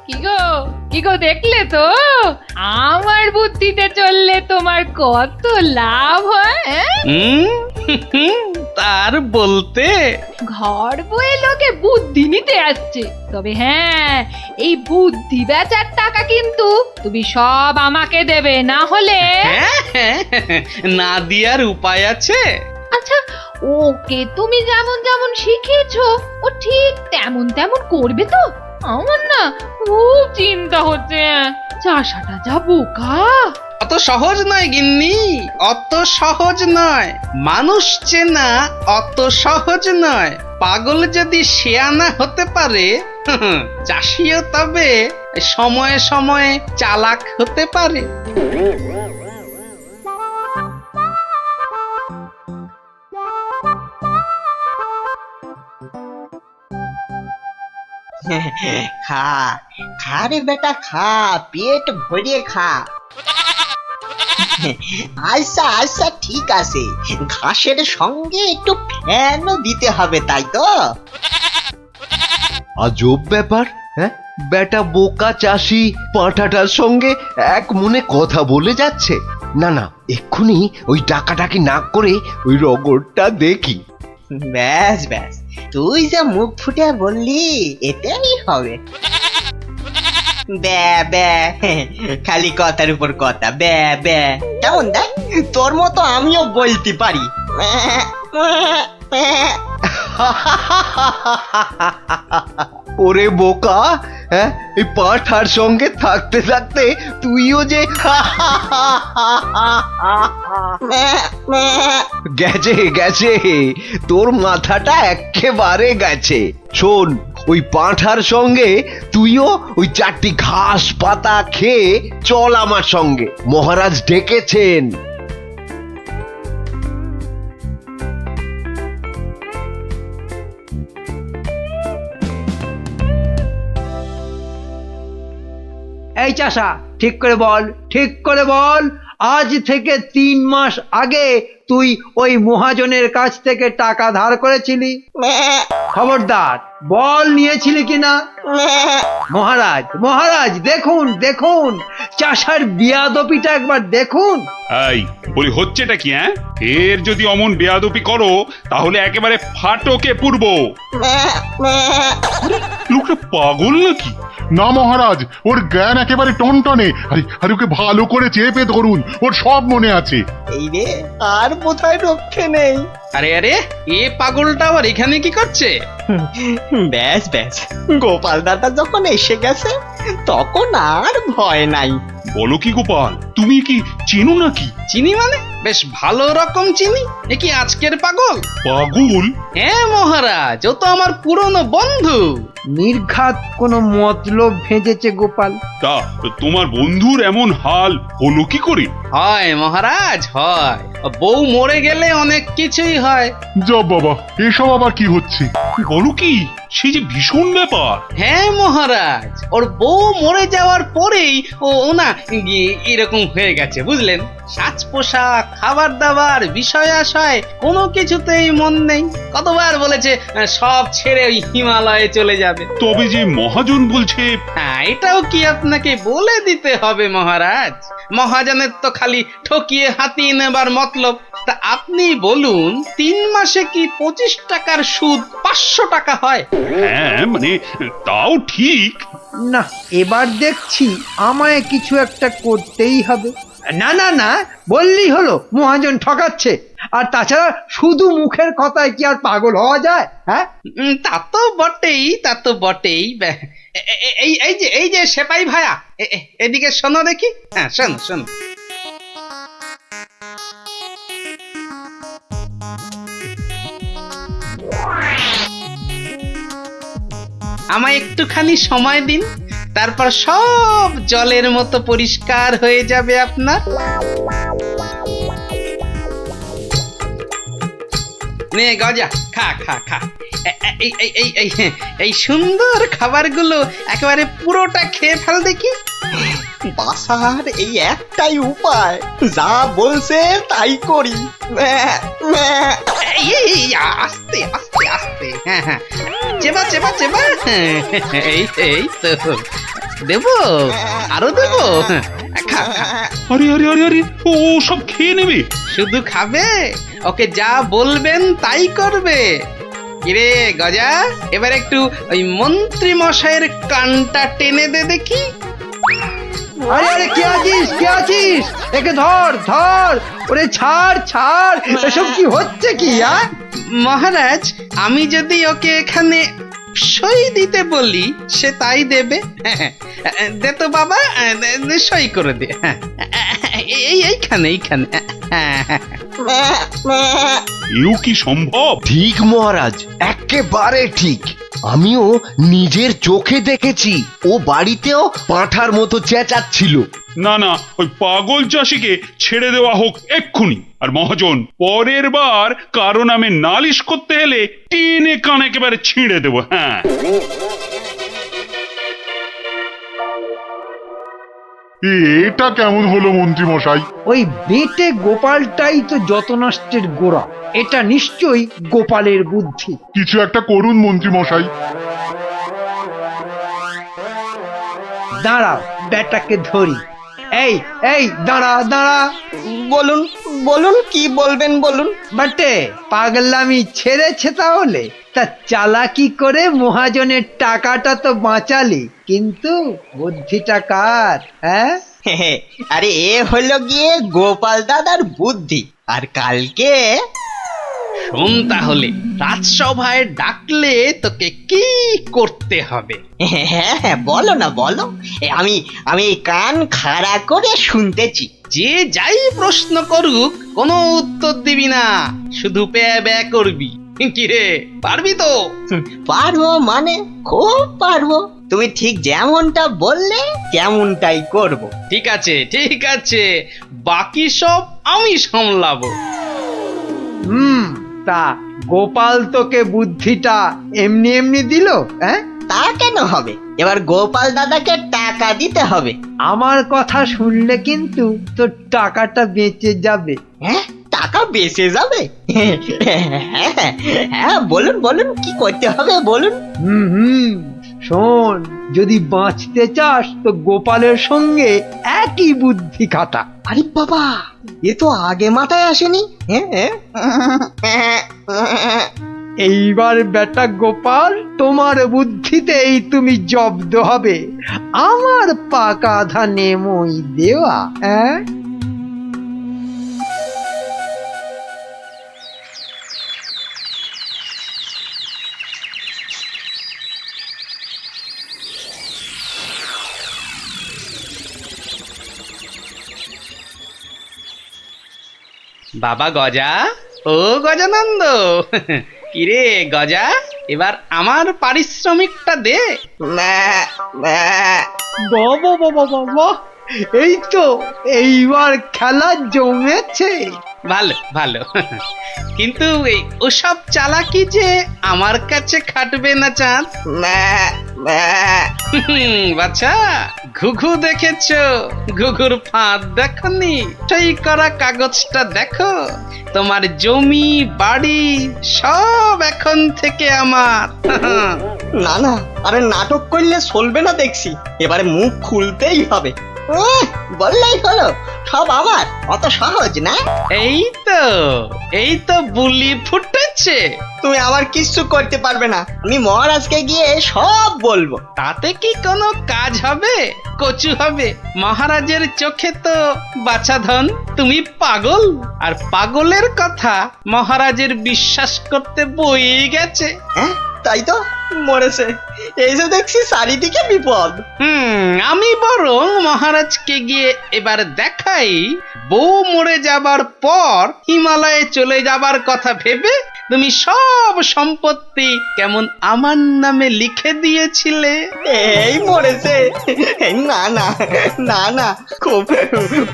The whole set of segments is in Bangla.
কি গো কি গো, দেখলে তো আমার বুদ্ধিতে চললে তোমার কত লাভ হয়। তার বলতে ঘর বয়ে লোকে বুদ্ধি নিতে আসছে, তবে হ্যাঁ, এই বুদ্ধি বেচার টাকা কিন্তু তুমি সব আমাকে দেবে, না হলে না দিয়ার উপায় আছে? আচ্ছা, ওকে তুমি যেমন যেমন শিখিয়েছো ও ঠিক তেমন তেমন করবে তো? আমার না খুব চিন্তা হচ্ছে, চাষাটা যা বোকা। অত সহজ নয় গিন্নি, অত সহজ নয়। মানুষ চেনা অত সহজ নয়। পাগল যদি শেয়ানা হতে পারে, চাষিও তবে সময়ে সময়ে চালাক হতে পারে। খা খা রে বেটা, খা, পেট ভরিয়ে খা। আচ্ছা আচ্ছা, ঠিক আছে, ঘাসের সঙ্গে একটু ফ্যানও দিতে হবে, তাই তো? আজব ব্যাপার, হ্যাঁ? বেটা বোকা চাষি পাঁঠাটার সঙ্গে এক মনে কথা বলে যাচ্ছে। না না, এক্ষুনি ওই ডাকাডাকি না করে ওই রগরটা দেখি। ব্যাস ব্যাস, তুই যা মুখ ফুটে বললি এটাই হবে। ব্যা ব্যা, খালি কথার উপর কথা, ব্যা ব্যা। কেমন দেখ, তোর মতো আমিও বলতে পারি। ওরে বোকা, হ্যাঁ, এই পাঁঠার সঙ্গে থাকতে থাকতে তুইও যে গেছে গেছে, তোর মাথাটা একেবারে গেছে। শোন, ওই পাঁঠার সঙ্গে তুইও ওই 4টি ঘাস পাতা খেয়ে চল আমার সঙ্গে, মহারাজ ডেকেছেন। এই চাষা, ঠিক করে বল, ঠিক করে বল, আজ থেকে 3 মাস আগে তুই ওই মহাজনের কাছ থেকে টাকা ধার করেছিলি? খবরদার বল, নিয়েছিলি কিনা? মহারাজ মহারাজ, দেখুন দেখুন, চাষার বিয়াদপিটা একবার দেখুন। এই বলি, হচ্ছেটা কি? এর যদি অমন বেয়াদপি করো তাহলে একেবারে ফাটকে পুরবো। লোকটা পাগল নাকি? না মহারাজ, ওর জ্ঞান একেবারে টনটনে। আরে ওকে ভালো করে চেপে ধরুন, ওর সব মনে আছে। এই রে, আর বোধহয় রক্ষে নেই। আরে আরে, এ পাগলটা আবার এখানে কি করছে? ব্যাস ব্যাস, গোপাল দাদা যখন এসে গেছে তখন আর ভয় নাই। বলো কি গোপাল, তুমি কি চেনো নাকি? চিনি মানে? বেশ ভালো রকম চিনি। এ কি আজকের পাগল? পাগল? হ্যাঁ মহারাজ, ও তো আমার পুরনো বন্ধু। নির্ঘাত কোনো মতলব ভেজেছে গোপাল। তা তোমার বন্ধুর এমন হাল হলো কি করে? হয় মহারাজ, হয়। বউ মরে গেলে অনেক কিছুই হয়। জব বাবা, এসব আবার কি হচ্ছে? বলো কি, সে যে ভীষণ ব্যাপার। হ্যাঁ মহারাজ, ওর বউ মরে যাওয়ার পরেই ও না এরকম হয়ে গেছে, বুঝলেন? সাজ পোশাক, খাবার দাবার, বিষয় আশয় কোনো কিছুতেই মন নেই। কতবার বলেছে সব ছেড়ে ওই হিমালয়ে চলে যাবে। তবে যে মহাজন বলছে। হ্যাঁ, এটাও কি আপনাকে বলে দিতে হবে মহারাজ? মহাজনের তো খালি ঠকিয়ে হাতিয়ে নেবার মতলব। তা আপনি বলুন, 3 মাসে কি 25 টাকার সুদ 500 টাকা হয়? হ্যাঁ মানে, তাও ঠিক। না, এবার দেখছি আমায় কিছু একটা করতেই হবে। না না না, বললেই হলো মহাজন ঠকাচ্ছে। আর তাছাড়া শুধু মুখের কথায় কি আর পাগল হওয়া যায়? হ্যাঁ, তা তো বটেই, তা তো বটেই। এই যে সেপাই ভায়া, এদিকে শোনো দেখি। হ্যাঁ, শোনো শোনো। আমায় একটুখানি সময় দিন, তারপর সব জলের মতো পরিষ্কার হয়ে যাবে আপনার। নে গজা, খা খা খা। এই সুন্দর খাবারগুলো একেবারে পুরোটা খেয়ে ফেল দেখি। বাসার এই একটাই উপায়, যা বলছে তাই করি। আস্তে আস্তে আস্তে, হ্যাঁ হ্যাঁ, চেবা চেবা চেবা। এই তো দেবো আরো দেবো খা খা। আরে আরে আরে আরে ও ও সব খেয়ে নেবে। শুধু খাবে, ওকে যা বলবেন তাই করবে। কিরে গজা, এবার একটু ওই মন্ত্রী মশাইয়ের কানটা টেনে দে দেখি। আরে আরে কে আছিস, কে আছিস? একে ধর ধর, ওরে ছাড় ছাড়, এসব কি হচ্ছে কি? মহারাজ, আমি যদি ওকে এখানে সই দিতে বলি সে তাই দেবে। দে তো বাবা, সই করে দে। এইখানে এইখানে। এও কি সম্ভব? ঠিক মহারাজ, একেবারে ঠিক। আমিও নিজের চোখে দেখেছি, ও বাড়িতেও পাঁঠার মতো চেঁচাচ্ছিল। না না, ওই পাগল চাষিকে ছেড়ে দেওয়া হোক এক্ষুনি। আর মহাজন, পরের বার কারো নামে নালিশ করতে এলে টেনে কান একেবারে ছিঁড়ে দেবো। হ্যাঁ, এটা কেমন হলো মন্ত্রী মশাই? ওই বেটে গোপালটাই তো যত নষ্টের গোড়া। এটা নিশ্চয়ই গোপালের বুদ্ধি। কিছু একটা করুন মন্ত্রী মশাই। দাঁড়াও, বেটাকে ধরি। এই এই দাঁড়া দাঁড়া। বলুন বলুন, কি বলবেন বলুন। বাটে, পাগলামি ছেড়েছে তাহলে? তা চালাকি করে মহাজনের টাকাটা তো বাঁচালি, কিন্তু বুদ্ধিটা কার? হ্যাঁ, আরে এ হলো গিয়ে গোপাল দাদার বুদ্ধি। আর কালকে শোন তাহলে, রাজসভায় ডাকলে তোকে কি করতে হবে? হ্যাঁ হ্যাঁ, বলো না বলো। আমি আমি কান খাড়া করে শুনতেছি। যে যাই প্রশ্ন করুক কোনো উত্তর দিবি না, শুধু প্যা ব্যা করবি। কিরে, পারবি তো? পারবো মানে খুব পারবো। তুমি ঠিক যেমনটা বললে তেমনটাই করব। ঠিক আছে ঠিক আছে, বাকি সব আমি সামলাবো। তা গোপাল তোকে বুদ্ধিটা এমনি এমনি দিল? হ্যাঁ, তা কেন হবে? এবার গোপাল দাদাকে টাকা দিতে হবে। আমার কথা শুনলে কিন্তু তোর টাকাটা বেঁচে যাবে। হ্যাঁ, টাকা বেঁচে যাবে? হ্যাঁ হ্যাঁ, বলুন বলুন, কি করতে হবে বলুন। হুম, শোন, যদি বাঁচতে চাস তো গোপালের সঙ্গে একই বুদ্ধি খাটা। আরে বাবা, এ তো আগে মাথায় আসেনি। এইবার বেটা গোপাল, তোমার বুদ্ধিতেই তুমি জব্দ হবে। আমার পাকা ধানে মই দেওয়া। হ্যাঁ, বাবা গজা, ও গজানন্দ, কিরে গজা, এবার আমার পারিশ্রমিকটা দে। বাবা বাবা বাবা, এই তো এইবার খেলা জমেছে। ভালো ভালো, কিন্তু এই ওসব চালাকি যে আমার কাছে খাটবে না চাঁদ। বাচ্চা, ঘুঘু দেখেছো? ঘুঘুর ফাঁদ দেখনি? সেই করা কাগজটা দেখো। তোমার জমি বাড়ি সব এখন থেকে আমার। না না, আরে নাটক করলে চলবে না দেখছি। এবারে মুখ খুলতেই হবে। বললেই হলো সব আমার, অত সহজ না। এই তো বুলি ফুটেছে। তুমি আমার কিচ্ছু করতে পারবে না। আমি মহারাজকে গিয়ে সব বলবো। তাতে কি কোনো কাজ হবে? কচু হবে। মহারাজের চোখে তো বাছাধন তুমি পাগল, আর পাগলের কথা মহারাজের বিশ্বাস করতে বই গেছে। হ্যাঁ, তাই তো, মরেছে। এই যে দেখছি চারিদিকে বিপদ। আমি বরং মহারাজকে গিয়ে এবার দেখাই, বউ মরে যাবার পর হিমালয়ে চলে যাবার কথা ভেবে তুমি সব সম্পত্তি কেমন আমার নামে লিখে দিয়েছিলে। এই মরেছে। না না না না, খুব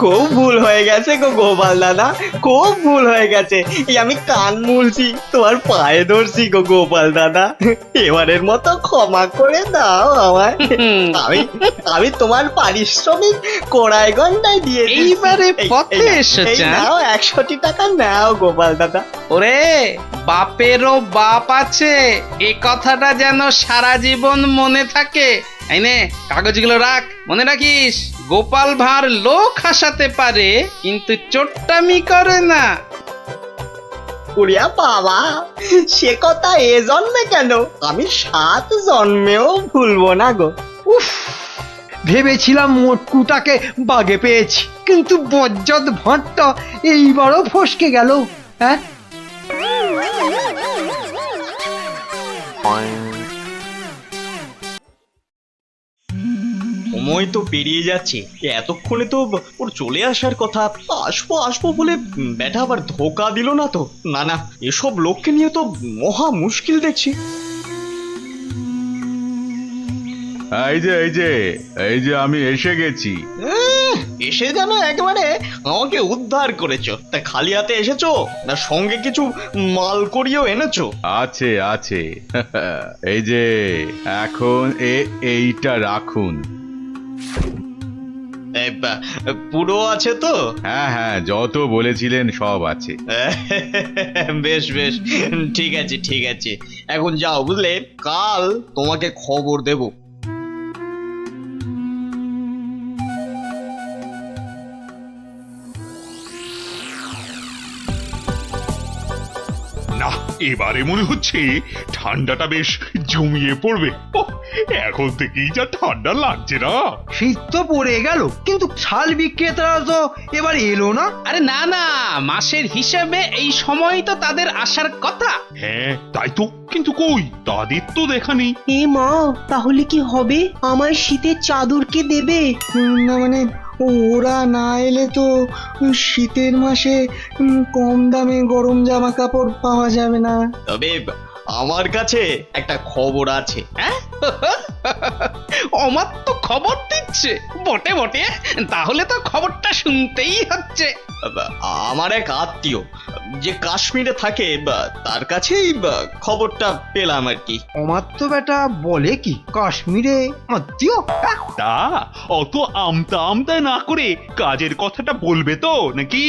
খুব ভুল হয়ে গেছে গো গোপাল দাদা, খুব ভুল হয়ে গেছে। এই আমি কান মুলছি, তোমার পায়ে ধরছি গো গোপাল দাদা। এবারের মতো ক্ষমা করে দাও আমায়। আমি তোমার পারিশ্রমিক কোড়ায় গন্ডায় দিয়ে দিচ্ছি। এইবারে পথে এসেছে। নাও 100টি টাকা নাও গোপাল দাদা। ওরে, বাপেরও বাপ আছে, এ কথাটা যেন সারা জীবন মনে থাকে। এই নে কাগজগুলো রাখ, মনে রাখিস গোপাল ভাঁড় লোক হাসাতে পারে কিন্তু চোট্টামি করে না। উড়িয়া বাবা, সে কথা এ জন্মে কেন, আমি 7 জন্মেও ভুলবো না গো। উফ, ভেবেছিলাম মোটকুটাকে বাগে পেয়েছি, কিন্তু বজ্জাত ভাঁড়টা এইবারও ফসকে গেল। হ্যাঁ, সময় তো পেরিয়ে যাচ্ছে, এতক্ষণে তো ওর চলে আসার কথা। আসবো আসবো বলে ব্যাটা আবার ধোকা দিল না তো? না না, এসব লোককে নিয়ে তো মহা মুশকিল দেখছি। এই যে আমি এসে গেছি। এসে যেন একেবারে আমাকে উদ্ধার করেছো। তা খালি হাতে এসেছো না সঙ্গে কিছু মাল করিয়েও এনেছো? আছে আছে এই যে এখন এইটা রাখুন। পুরো আছে তো? হ্যাঁ, যত বলেছিলেন সব আছে। বেশ বেশ, ঠিক আছে ঠিক আছে, এখন যাও বুঝলে, কাল তোমাকে খবর দেব। না, এবারে মনে হচ্ছে ঠান্ডাটা বেশ জমিয়ে পড়বে। ওহ, এখন থেকেই যা ঠান্ডা লাগছে না। শীত তো পড়ে গেল, কিন্তু শাল বিক্রেতারা তো এবার এলো না। আরে না না, মাসের হিসেবে এই সময় তো তাদের আসার কথা। হ্যাঁ তাই তো, কিন্তু কই তাদের তো দেখা নেই। এ মা, তাহলে কি হবে? আমার শীতের চাদর কে দেবে? না মানে ওরা না এলে তো শীতের মাসে কম দামে গরম জামা কাপড় পাওয়া যাবে না। তবে আমার কাছে একটা খবর আছে। হ্যাঁ অমার তো খবর দিচ্ছে বটে বটে, তাহলে তো খবরটা শুনতেই হচ্ছে। আমার এক আত্মীয় যে কাশ্মীরে থাকে, তার কাছেই খবরটা পেলাম আর কি। আমার তো বেটা বলে কি, কাশ্মীরে আত্মীয়? তা অত আমতা আমতায় না করে কাজের কথাটা বলবে তো নাকি?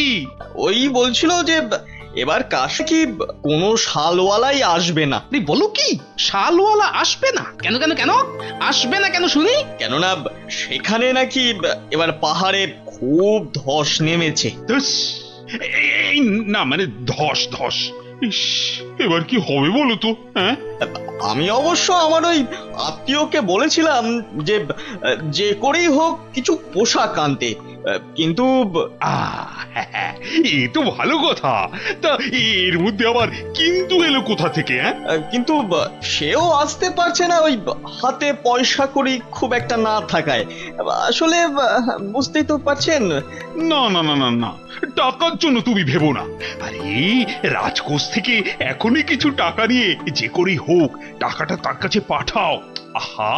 ওই বলছিল যে এবার কাশে কি কোনো শালওয়ালাই আসবে না। বলো কি, শালওয়ালা আসবে না? কেন কেন কেন আসবে না কেন শুনি? কেননা সেখানে নাকি এবার পাহাড়ে খুব ধস নেমেছে। ধুস, এই না মানে ধস ধস, ইস, এবার কি হবে বলো তো? হ্যাঁ, আমি অবশ্য আমার ওই আত্মীয়কে বলেছিলাম যে যে করেই হোক কিছু পোশাক আনতে, কিন্তু এ তো ভালো কথা। তা এর মধ্যে আবার কিন্তু এলো কোথা থেকে? হ্যাঁ, কিন্তু সেও আসতে পারছে না, ওই হাতে পয়সা কড়ি খুব একটা না থাকায়। আসলে বুঝতেই তো পারছেন। না না না না না, টাকার জন্য তুমি ভেবো না। আরে রাজকোষ থেকে এখনই কিছু টাকা নিয়ে যে করেই হোক টাকাটা তার কাছে পাঠাও। আহা,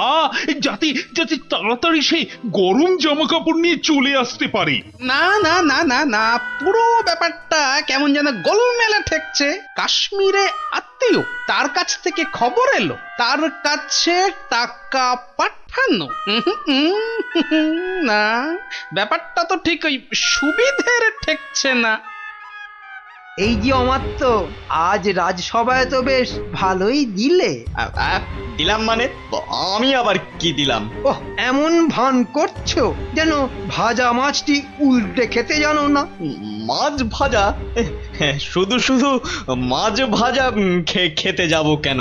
যাতে যাতে তাড়াতাড়ি সে গরম জামা কাপড় নিয়ে চলে আসতে পারে। না না না না না, পুরো ব্যাপারটা কেমন যেন গোলমেলে ঠেকছে। কাশ্মীরে আত্মীয়, তার কাছ থেকে খবর এলো, তার কাছে টাকা পাঠানো। না, ব্যাপারটা তো ঠিক ওই সুবিধের ঠেকছে না। এই যে অমাত্য, আজ রাজসভায় তো বেশ ভালোই দিলে। দিলাম মানে আমি আবার কি দিলাম? ওহ, এমন ভান করছো যেন ভাজা মাছটি উল্টে খেতে জানো না। মাছ ভাজা? শুধু শুধু মাছ ভাজা খেতে যাব কেন?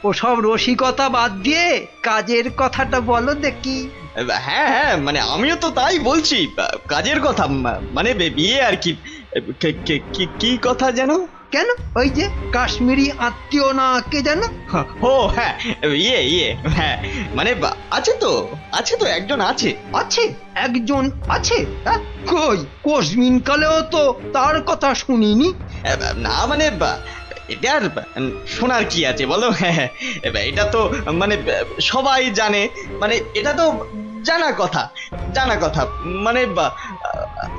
ওসব রসিকতা বাদ দিয়ে কাজের কথাটা বলো দেখি। হ্যাঁ হ্যাঁ, মানে আমিও তো তাই বলছি, কাজের কথা, মানে বিয়ে আর কি। কি কথা যেন? কেন, ওই যে কাশ্মীরি আত্মীয় না কে যেন? ও হ্যাঁ, হ্যাঁ, মানে আছে তো একজন আছে। আছে একজন আছে? হ্যাঁ, কই কোশমিন কালেও তো তার কথা শুনিনি। না মানে এটা আর শোনার কি আছে বলো? হ্যাঁ, এটা তো মানে সবাই জানে, মানে এটা তো জানা কথা, মানে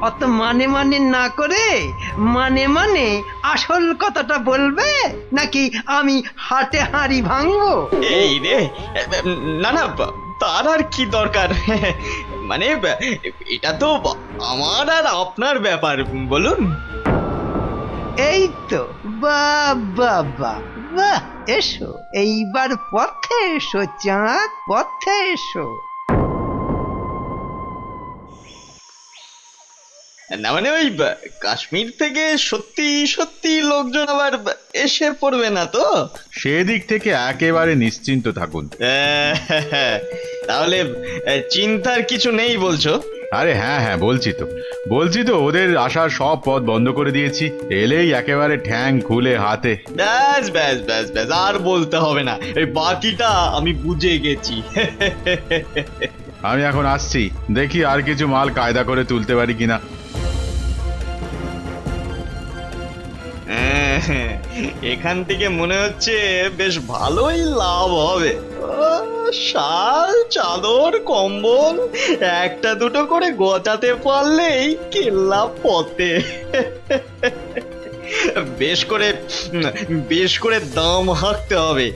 অত মানে মানে না করে মানে আসল কথাটা বলবে, নাকি আমি হাটে হাঁড়ি ভাঙবো? এই রে, না না, তার আর কি দরকার? মানে এটা তো আমার আর আপনার ব্যাপার, বলুন। এই তো, বাহ বাহ বাহ বাহ। এসো এইবার পথে এসো চাঁদ, পথে এসো। না মানে ওই কাশ্মীর থেকে সত্যি সত্যি লোকজন আবার এসে পড়বে না তো? সেদিক থেকে একেবারে নিশ্চিন্ত থাকুন। তাহলে চিন্তার কিছু নেই বলছো? আরে হ্যাঁ হ্যাঁ, বলছি তো ওদের আসার সব পথ বন্ধ করে দিয়েছি। এলেই একেবারে ঠ্যাং খুলে হাতে। ব্যাস ব্যাস ব্যাস ব্যাস, আর বলতে হবে না, এই বাকিটা আমি বুঝে গেছি। আমি এখন আসছি, দেখি আর কিছু মাল কায়দা করে তুলতে পারি কিনা। এখান থেকে মনে হচ্ছে বেশ ভালোই লাভ হবে। শাল, চাদর, কম্বল একটা দুটো করে গজাতে পারলেই কেল্লা পথে। বেশ করে দাম হাঁকতে হবে,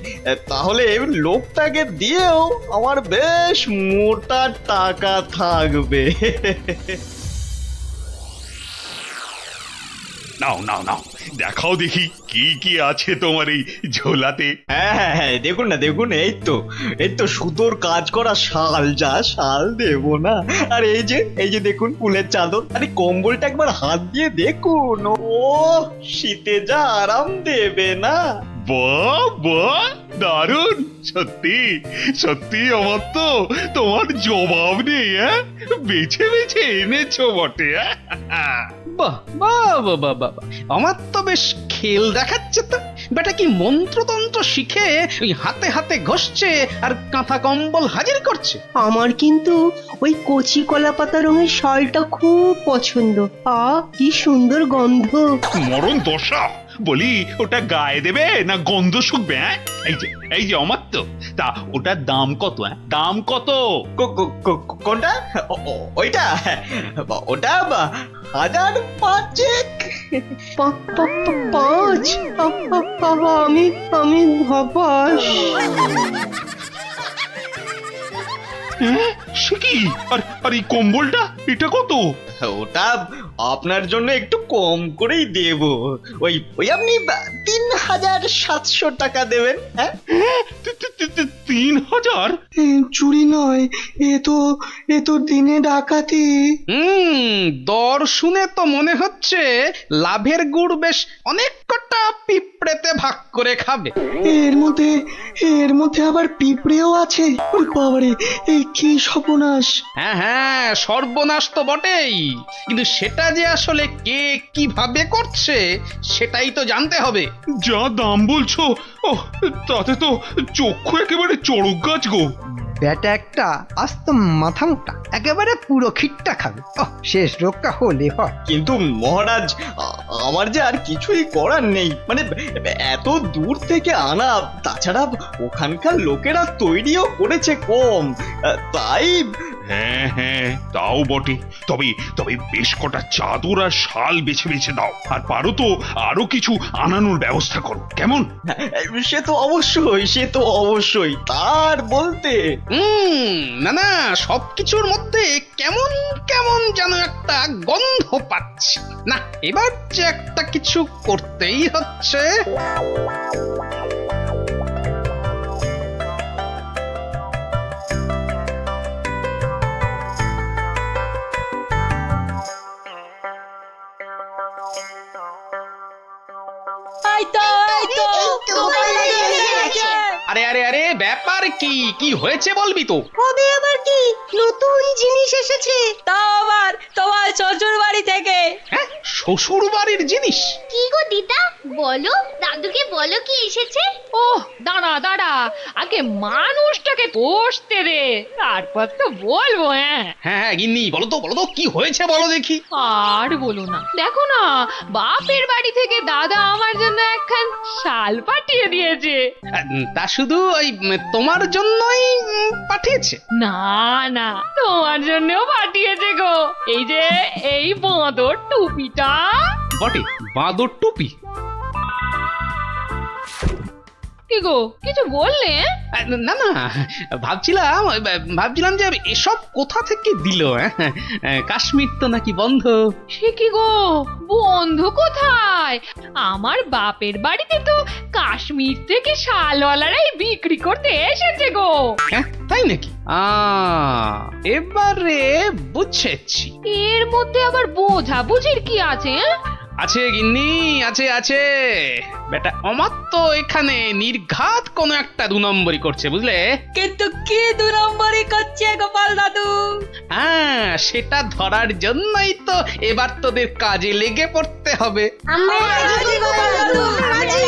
তাহলে লোকটাকে দিয়েও আমার বেশ মোটা টাকা থাকবে। নাও নাও নাও, দেখাও দেখি কি কি আছে তোমার এই ঝোলাতে। হ্যাঁ, দেখুন না, দেখুন, এই তো সুতোর কাজ করা শাল, যা শাল দেবো না। আর এই যে দেখুন ফুলের চাদর, আরে কম্বলটা একবার হাত দিয়ে দেখুন, ও শীতে যা আরাম দেবে না। বাহ বাহ, দারুণ! সত্যি সত্যি আমার তো তোমার জবাব নেই। হ্যাঁ, বেছে বেছে এনেছো বটে। বাহ বাহ বাহ বাহ বাহ, আমার তো বেশ খেল দেখাচ্ছে তো। বেটা কি মন্ত্রতন্ত্র শিখে ওই হাতে হাতে ঘষছে আর কাঁথা কম্বল হাজির করছে। আমার কিন্তু ওই কচি কলা পাতা রঙের শালটা খুব পছন্দ। কি সুন্দর গন্ধ। মরণ দশা, বলি ওটা গায়ে দেবে না গন্ধ শুকবে? হ্যাঁ, এই যে আমার তো, তা ওটার দাম কত? দাম কত? কোনটা? ওইটা? ওটা 1005। পাঁচ? আমি হবাস। সে কি? আর এই কম্বলটা, এটা কত? ওটা আপনার জন্য একটু কম করেই দেব। ওই আপনি 3700 টাকা দেবেন। হ্যাঁ, 3000? চুরি নয়, এ তো দিনে ডাকাতি। দর শুনে তো মনে হচ্ছে লাভের গুড় বেশ অনেক কটা পিঁপড়েতে ভাগ করে খাবে। এর মধ্যে আবার পিঁপড়েও আছে। বাবারে, এই কি সর্বনাশ। হ্যাঁ হ্যাঁ, সর্বনাশ তো বটেই, কিন্তু সেটা যে আসলে কে কিভাবে করছে সেটাই তো জানতে হবে। যা দাম বলছো, ও তাতে তো চক্ষু একেবারে চড়ক গাছ গো। ব্যাটা একটা আস্ত মাথা মোটা, একেবারে পুরো খিটটা খাবে। শেষ রক্ষা হলে হয়। কিন্তু মহারাজ, আমার যে আর কিছুই করার নেই, মানে এত দূর থেকে আনা, তাছাড়া ওখানকার লোকেরা তৈরিও করেছে কম, তাই। হ্যাঁ হ্যাঁ, তাও বটে। তবে বেশ কটা চাদর আর শাল বেছে বেছে দাও, আর পারো তো আরো কিছু আনানোর ব্যবস্থা করো, কেমন? সে তো অবশ্যই তার বলতে। না না, সবকিছুর মধ্যে কেমন কেমন যেন একটা গন্ধ পাচ্ছি। না, এবার যে একটা কিছু করতেই হচ্ছে। আরে আরে আরে, ব্যাপার কি হয়েছে বলবি তো? হবে আবার কি, নতুন জিনিস এসেছে। তাও আবার তোমার শ্বশুর বাড়ি থেকে। হ্যাঁ, শ্বশুর বাড়ির জিনিস? কি গো দিদা, বলো, দাদুকে বলো কি এসেছে। ওহ, দাঁড়া, আগে মানুষটাকে বসতে দে, তারপর তো বলবো। হ্যাঁ হ্যাঁ গিন্নি, বলো তো কি হয়েছে বলো দেখি। আর বলো না, দেখো না, বাপের বাড়ি থেকে দাদা আমার জন্য একখান শাল পাঠিয়ে দিয়েছে। তা শুধু ওই তোমার জন্যই পাঠিয়েছে? না, তোমার জন্যও পাঠিয়েছে গো। এই বাঁদর টুপিটা। বটে, বাঁদর টুপি? কি গো কিছু বললে? না না, ভাবছিলাম যে এসব কোথা থেকে দিল। কাশ্মীর তো নাকি বন্ধ। সে কি গো, বন্ধু কোথায়? আমার বাপের বাড়িতে তো কাশ্মীর থেকে শালওয়ালারাই বিক্রি করতে এসেছে গো। হ্যাঁ তাই নাকি? এবারে বুঝেছি। এর মধ্যে আবার বোঝাবুঝির কি আছে? আছে গিন্নি, আছে আছে। বেটা অমাত্য এখানে নির্ঘাত কোন একটা 2 নম্বরই করছে, বুঝলে? কিন্তু কি 2 নম্বরই করছে গোপাল দাদু? হ্যাঁ, সেটা ধরার জন্যই তো এবার তোদের কাজে লেগে পড়তে হবে। আমরা রাজি গোপাল দাদু, রাজি।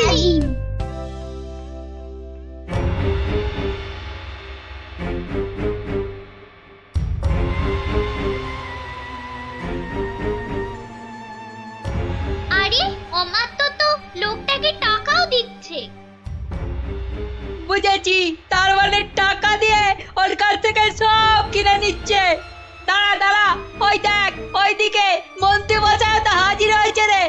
আরে অমাত্য তো লোকটাকে টাকাও দিচ্ছে। বুঝেছি, তার মানে টাকা দিয়ে ওর কাছ থেকে সব কিনে নিচ্ছে। দাঁড়া দাঁড়া, ওই দেখ ওইদিকে মন্ত্রী মশাই তো হাজির হয়েছে রে।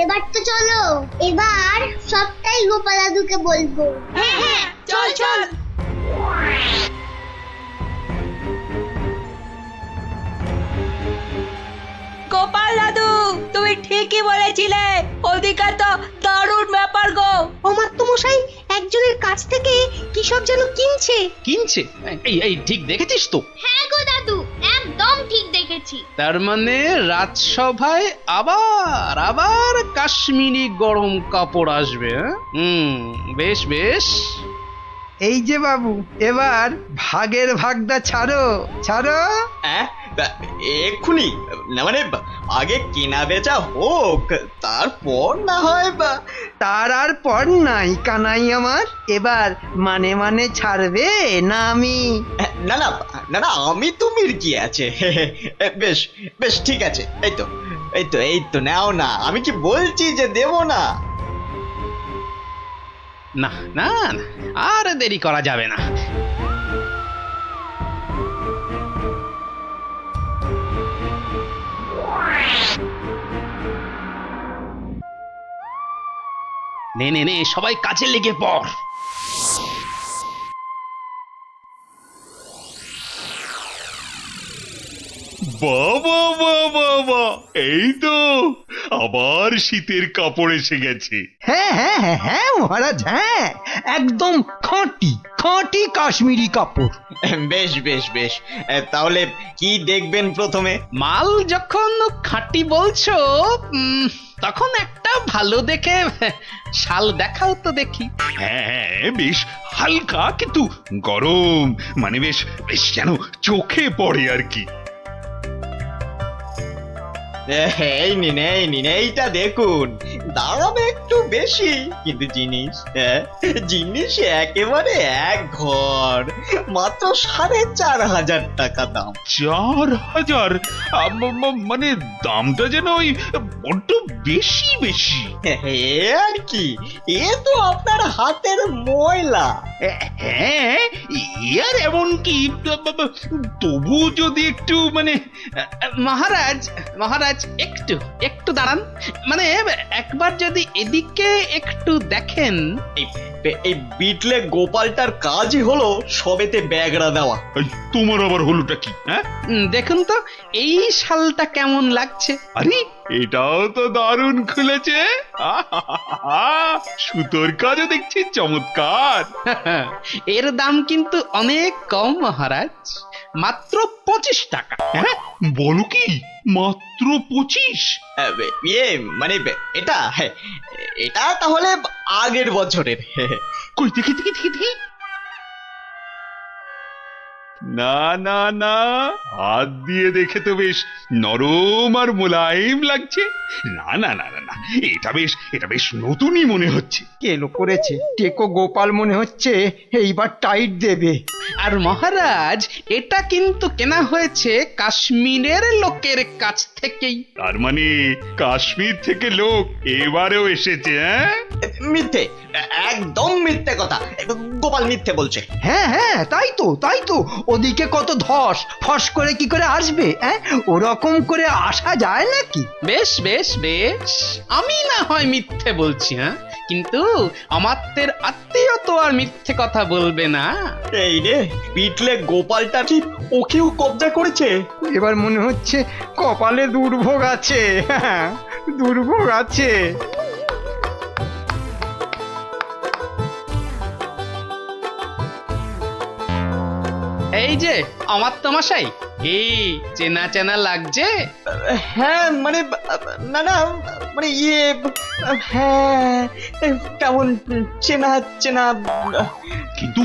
এবার তো চলো, এবার সবটাই গোপাল দাদুকে বলবো। হ্যাঁ হ্যাঁ, চল চল। গোপাল দাদু, তুমি ঠিকই বলেছিলে, ওদিকে তো দারুণ ব্যাপার গো। অমাত্য মশাই একজনের কাছ থেকে কি সব যেন কিনছে। কিনছে? এই ঠিক দেখেছিস তো? হ্যাঁ গো দাদু, একদম ঠিক দেখেছি। তার মানে রাজসভায় আবার আবার কাশ্মীরি গরম কাপড় আসবে। বেশ বেশ। এই যে বাবু, এবার ভাগের ভাগটা ছাড়ো ছাড়ো। এক্ষুনি না, মানে আগে কেনা বেচা হোক, তারপর না হয় তার আর পর নাই কানাই আমার। এবার মানে মানে ছাড়বে না আমি? না না না না, আমি তুমির কি আছে। বেশ বেশ ঠিক আছে, এই তো এই তো এই তো নাও না, আমি কি বলছি যে দেব না? না না না, আর দেরি করা যাবে না। নে নে নে, সবাই কাজে লেগে পড়। বাবা বাবা বাবা, এই তো আবার শীতের কাপড় এসে গেছে। হ্যাঁ হ্যাঁ হ্যাঁ হ্যাঁ মহারাজ, হ্যাঁ একদম খাঁটি খাঁটি কাশ্মীরি কাপড়। বেশ বেশ বেশ, তাহলে কি দেখবেন প্রথমে? মাল যখন খাঁটি বলছো, তখন একটা ভালো দেখে শাল দেখাও তো দেখি। হ্যাঁ হ্যাঁ, বেশ হালকা কিন্তু গরম, মানে বেশ বেশ যেন চোখে পড়ে আর কি। এই নিন এই নিন, এইটা দেখুন, দাম একটু বেশি কিন্তু জিনিস একেবারে এক ঘর, মাত্র 4,500 টাকা দাম। 4,000? মানে দামটা যেন ওই বড্ড বেশি বেশি। এ আর কি, এ তো আপনার হাতের ময়লা। হ্যাঁ, আর এমন কি, তবু যদি একটু মানে মহারাজ মহারাজ, একটু একটু দাঁড়ান। মানে একবার যদি এদিকে একটু দেখেন। এই বিটলে গোপালটার কাজই হলো সবেতে ব্যাগড়া দেওয়া। তোমার আবার হলোটা কি? হ্যাঁ দেখুন তো এই শালটা কেমন লাগছে। আরে এটাও তো দারুণ খুলেছে। সুতোর কাজও দেখছি চমৎকার। এর দাম কিন্তু অনেক কম মহারাজ, মাত্র 25 টাকা। হ্যাঁ বলো কি, মাত্র 25? ইয়ে মানে এটা এটা তাহলে আগের বছরের। কই দেখি দেখি দেখি দেখি। না না না, হাত দিয়ে দেখে তো বেশ নরম আর মোলায়েম লাগছে। না না না না না, এটা বেশ নতুনই মনে হচ্ছে। কেলো করেছে, টেকো গোপাল মনে হচ্ছে এইবার টাইট দেবে। আর মহারাজ, এটা কিন্তু কেনা হয়েছে কাশ্মীরের লোকের কাছ থেকেই। তার মানে কাশ্মীর থেকে লোক এবারেও এসেছে? হ্যাঁ মিথ্যে, একদম মিথ্যে কথা, গোপাল মিথ্যে বলছে। হ্যাঁ হ্যাঁ তাই তো, ওদিকে কত ধস ফস করে কি করে আসবে? ওরকম করে আসা যায় নাকি? বেশ বেশ বেশ, আমি না হয় মিথ্যে বলছি, হ্যাঁ, কিন্তু আমাদের আত্মীয় তো আর মিথ্যে কথা বলবে না। এই রে, পিটলে গোপালটা কি ওকেও কবজা করেছে? এবার মনে হচ্ছে কপালে দুর্ভোগ আছে, হ্যাঁ, দুর্ভোগ আছে। এই যে আমার তো মশাই, এই চেনা চেনা লাগছে। হ্যাঁ মানে না না মানে হ্যাঁ কেমন চেনা চেনা। কিন্তু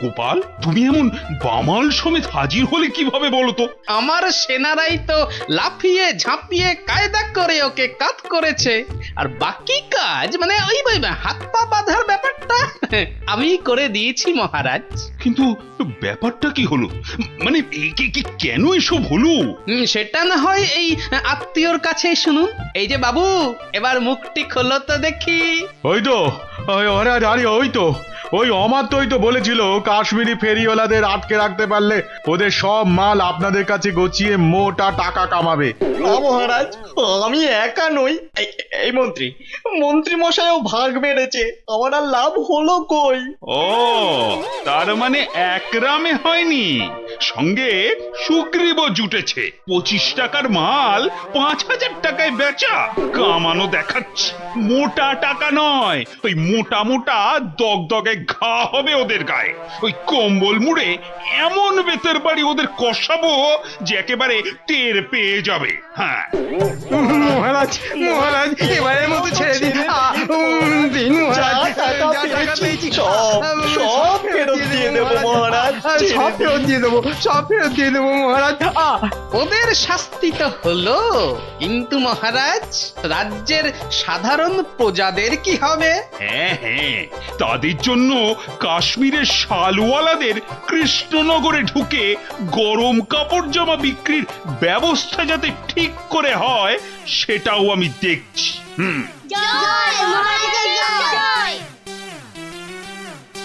গোপাল, তুমি এমন বামাল সমেত হাজির হলে কিভাবে বলো তো? আমার সেনারাই তো লাফিয়ে ঝাঁপিয়ে কায়দা করে ওকে কাত করেছে, আর বাকি কাজ মানে ওই হাত পা বাঁধার ব্যাপারটা আমি করে দিয়েছি মহারাজ। কিন্তু ব্যাপারটা কি হলো? মানে কেন এসব হলো? সেটা না হয় এই আত্মীয়র কাছেই শুনুন। এই যে বাবু, এবার মুখটি খোলো তো দেখি। ওই তো মহারাজ, আরে ওই তো ওই অমাত্যই তো বলেছিল কাশ্মীরি ফেরিওয়ালাদের আটকে রাখতে পারলে ওদের সব মাল আপনাদের কাছে গছিয়ে মোটা টাকা কামাবে। না মহারাজ, আমি একা নই, এই মন্ত্রী মন্ত্রী মশাইও ভাগ বেড়েছে, আমার আর লাভ হলো কই? ও, তার মানে একরামে হয়নি, সঙ্গে সুগ্রীবও জুটেছে। 25 টাকার মাল 5000 টাকায় বেচা, কামানো দেখাচ্ছে। মোটা টাকা নয়, ওই মোটা মোটা দগদগে ঘা হবে ওদের গায়ে। ওই কম্বল মুড়ে এমন বেতের বাড়ি ওদের কষাবো যে একেবারে টের পেয়ে যাবে। হ্যাঁ মহারাজ, মহারাজ, এবারের মতো ছেড়ে দিন। দিন মহারাজ, যা টাকা পেয়েছি সব ফেরত দিয়ে দেবো মহারাজ, সব ফেরত দিয়ে দেবো, সব ফেরত দিয়ে দেবো মহারাজ। ওদের শাস্তি তো হলো, কিন্তু মহারাজ রাজ্যের সাধারণ প্রজাদের কি হবে? হ্যাঁ হ্যাঁ, তাদের জন্য কাশ্মীরের শালওয়ালাদের কৃষ্ণনগরে ঢুকে গরম কাপড় জামা বিক্রির ব্যবস্থা যাতে ঠিক করে হয় সেটাও আমি দেখছি। জয় মহারাজের জয়।